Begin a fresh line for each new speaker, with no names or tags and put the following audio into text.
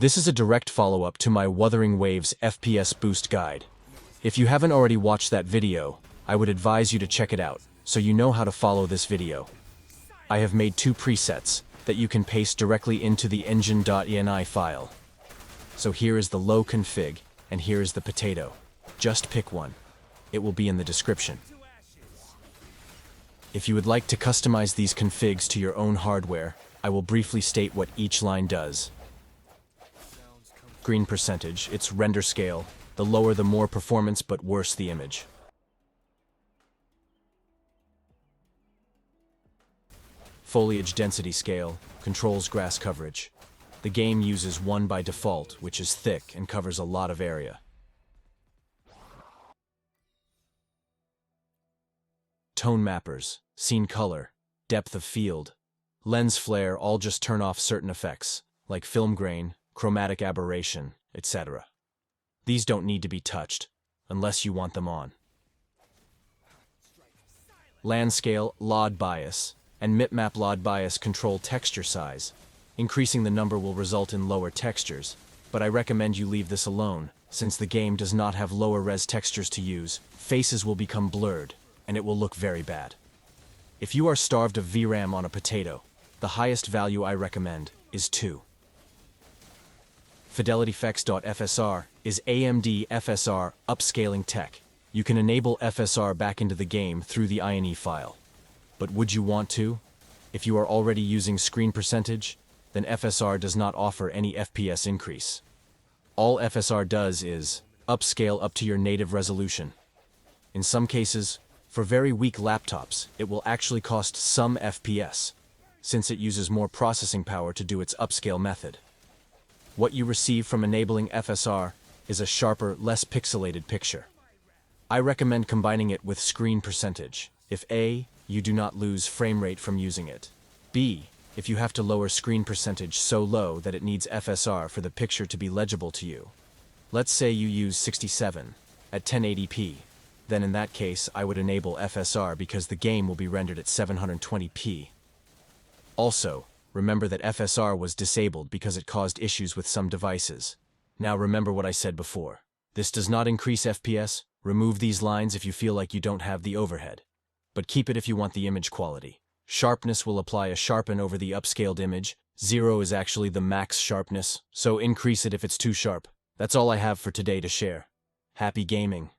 This is a direct follow-up to my Wuthering Waves FPS Boost guide. If you haven't already watched that video, I would advise you to check it out, so you know how to follow this video. I have made 2 presets that you can paste directly into the Engine.ini file. So here is the low config, and here is the potato. Just pick one. It will be in the description. If you would like to customize these configs to your own hardware, I will briefly state what each line does. Screen percentage, its render scale. The lower the more performance, but worse the image. Foliage density scale controls grass coverage. The game uses 1 by default, which is thick and covers a lot of area. Tone mappers, scene color, depth of field, lens flare all just turn off certain effects, like film grain, chromatic aberration, etc. These don't need to be touched, unless you want them on. Land scale, LOD bias, and mipmap LOD bias control texture size. Increasing the number will result in lower textures, but I recommend you leave this alone, since the game does not have lower res textures to use. Faces will become blurred, and it will look very bad. If you are starved of VRAM on a potato, the highest value I recommend is 2. FidelityFX.FSR is AMD FSR upscaling tech. You can enable FSR back into the game through the INE file. But would you want to? If you are already using screen percentage, then FSR does not offer any FPS increase. All FSR does is upscale up to your native resolution. In some cases, for very weak laptops, it will actually cost some FPS, since it uses more processing power to do its upscale method. What you receive from enabling FSR is a sharper, less pixelated picture. I recommend combining it with screen percentage. If A, you do not lose frame rate from using it. B, if you have to lower screen percentage so low that it needs FSR for the picture to be legible to you. Let's say you use 67 at 1080p. Then in that case, I would enable FSR because the game will be rendered at 720p. Also, remember that FSR was disabled because it caused issues with some devices. Now remember what I said before. This does not increase FPS. Remove these lines if you feel like you don't have the overhead. But keep it if you want the image quality. Sharpness will apply a sharpen over the upscaled image. 0 is actually the max sharpness, so increase it if it's too sharp. That's all I have for today to share. Happy gaming.